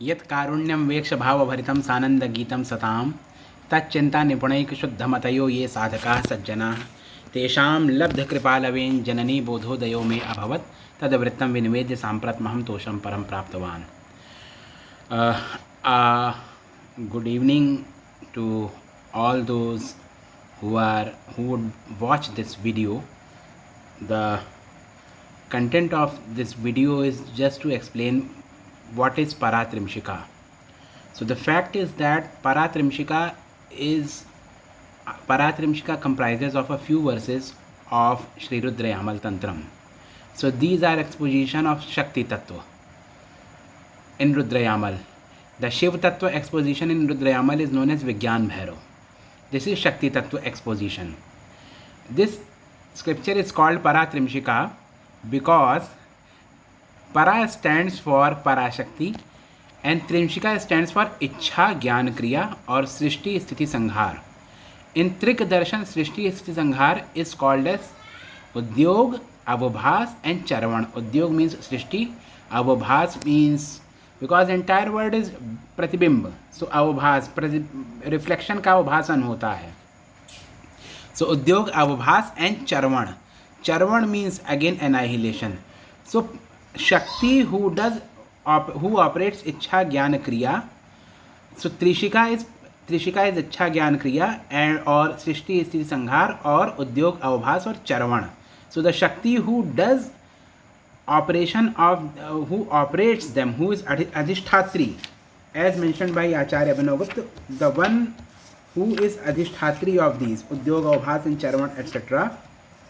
यत् कारुण्यं वेक्ष भावभरितं सानन्दगीतं सतां तच्चिन्ता निपुणैकशुद्धमतयो ये साधकाः सज्जनाः तेषां लब्धकृपालवेन जननी बोधोदयो मे अभवत् तद्वृत्तं विनिवेद्य साम्प्रतमहं तोषं परं प्राप्तवान्. Good evening to all those who would watch this video. The content of this video is just to explain what is Paratrimshika. So the fact is that Paratrimshika comprises of a few verses of Sri Rudra Yamal Tantram. So these are exposition of Shakti Tattva in Rudra Yamal. The Shiv Tattva exposition in Rudra Yamal is known as Vigyan Bhairav. This is Shakti Tattva exposition. This scripture is called Paratrimshika because Para stands for Parashakti and Trimshika stands for Ichha Gyan Kriya or Srishti Sthiti Sanghar. In Trik Darshan, Srishti Sthiti Sanghar is called as Udyog, Avabhas and Charvan. Udyog means Srishti, Avabhas means, because entire word is Pratibimb, so Avabhas, reflection का अवभाषण होता है. So Udyog, Avabhas and Charvan. Charvan means again annihilation. So Shakti who operates Ichha Gyan Kriya. So Trishika is Ichha Gyan Kriya and or Srishti Sthiti Sanghar or Udyog, Avabhas or Charvan. So the Shakti who does operation of who operates them, who is Adhishthatri, as mentioned by Acharya Abhinavgupta, the one who is Adhishthatri of these Udyog, Avabhas and Charvan etc.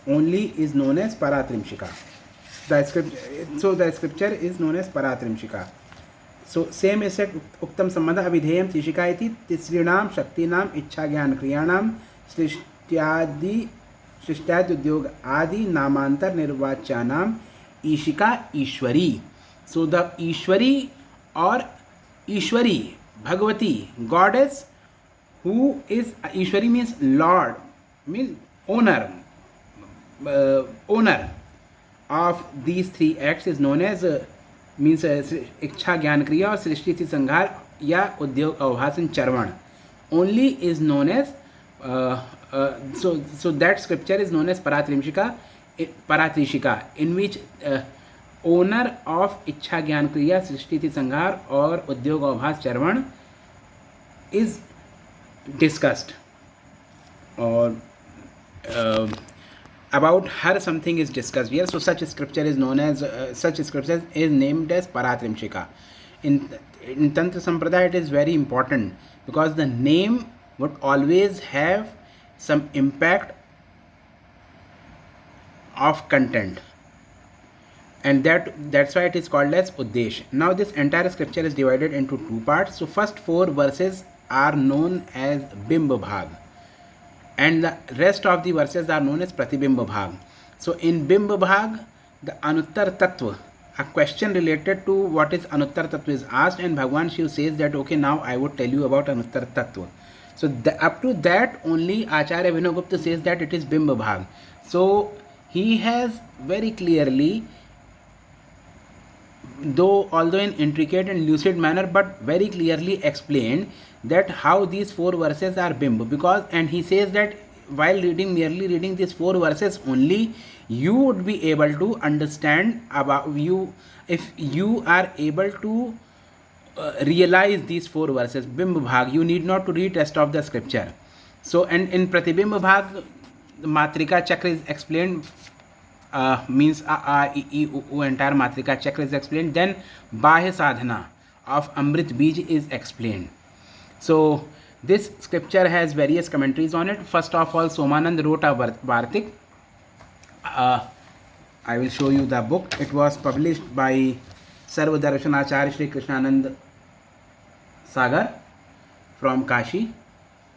only is known as Paratrimshika. The scripture is known as Paratrimshika. So same is said Uktam Sambandha Avidheyam Trishika iti Tisrinam Shaktinam Ichha Gyan Kriyanam Srishtyadyudyog Adi Namantar Nirvachanam Ishika Ishwari. So the Ishwari or Ishwari, Bhagavati, goddess, who is Ishwari means Lord, means owner of these three acts is known as means Ichha Gyan Kriya or Srishti Sthiti Sanghar ya Udyog, Avabhas and Charvan only is known as so that scripture is known as Paratrishika, in which owner of Ichha Gyan Kriya, Srishti Sthiti Sanghar or Udyog, Avabhas, Charvan is discussed, or about her something is discussed here. So such scripture is named as Paratrimshika. In Tantra Sampradaya it is very important because the name would always have some impact of content, and that's why it is called as Uddesh. Now this entire scripture is divided into two parts. So first 4 verses are known as Bimba Bhag and the rest of the verses are known as Pratibimba Bhag. So in Bimba Bhag, the Anuttar Tattva, a question related to what is Anuttar Tattva is asked, and Bhagwan Shiv says that okay, now I would tell you about Anuttar Tattva. So up to that only Acharya Abhinavgupta says that it is Bimba Bhag. So he has very clearly, although in intricate and lucid manner, but very clearly explained that how these 4 verses are Bimba, because, and he says that while merely reading these 4 verses only, you would be able to understand about you, if you are able to realize these 4 verses Bimba Bhag, you need not to read rest of the scripture. So and in Pratibimba Bhag the Matrika Chakra is explained, means entire Matrika Chakra is explained. Then Bahya Sadhana of Amrit Bij is explained. So this scripture has various commentaries on it. First of all, Somanand wrote a Vartik. I will show you the book. It was published by Sarva Darshanacharya Shri Krishnanand Sagar from Kashi.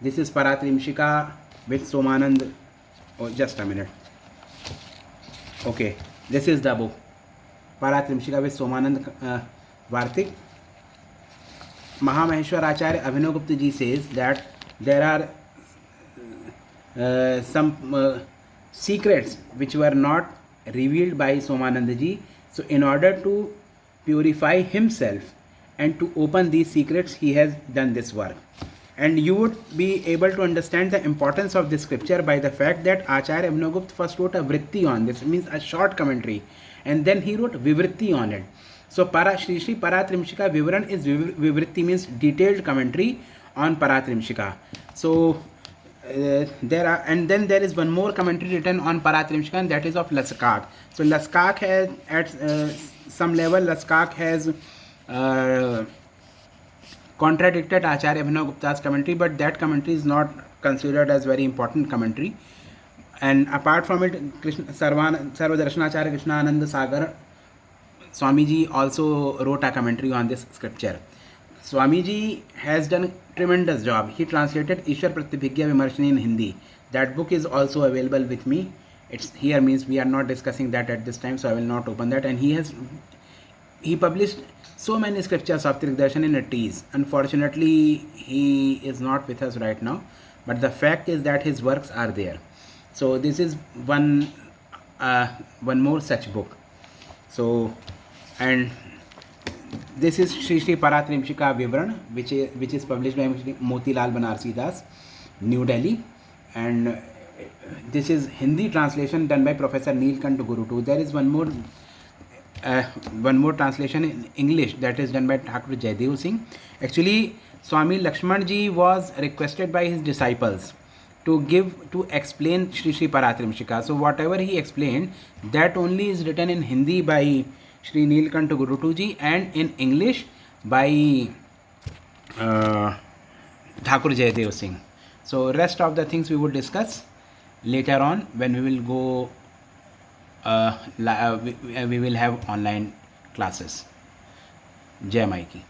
This is Paratrimshika with Somanand. Oh, just a minute. Okay, this is the book Paratrimshika with Somanand Vartik. Mahamaheshwar Acharya Abhinavgupta ji says that there are some secrets which were not revealed by Somananda ji. So in order to purify himself and to open these secrets he has done this work. And you would be able to understand the importance of this scripture by the fact that Acharya Abhinavgupta first wrote a vritti on this, means a short commentary, and then he wrote vivritti on it. So Shri Shri Paratrimshika Vivaran is vivritti, means detailed commentary on Paratrimshika. So then there is one more commentary written on Paratrimshika, and that is of Laskak. So Laskak has at some level Laskak has contradicted Acharya Abhinavgupta's commentary, but that commentary is not considered as very important commentary. And apart from it, Sarvadarshanacharya Krishnananda Sagar Swamiji also wrote a commentary on this scripture. Swamiji has done a tremendous job. He translated Ishwar Pratibhigya Vimarshani in Hindi. That book is also available with me. It's here, means we are not discussing that at this time, so I will not open that. And he published so many scriptures of Trikdarshan in a treatise. Unfortunately, he is not with us right now, but the fact is that his works are there. So this is one more such book. So, and this is Shri Shri Paratrimshika Vivaran, which is published by Motilal Banarsi Das, New Delhi, and this is Hindi translation done by Professor Neelkant Gurutu. There is one more translation in English that is done by Thakur Jaidev Singh. Actually, Swami Lakshman Ji was requested by his disciples to explain Shri Shri Paratrimshika. So whatever he explained, that only is written in Hindi by Shri Neelkant Gurutu Ji and in English by Thakur Jaidev Singh. So rest of the things we will discuss later on when we will go. We will have online classes. Jai Mai Ki.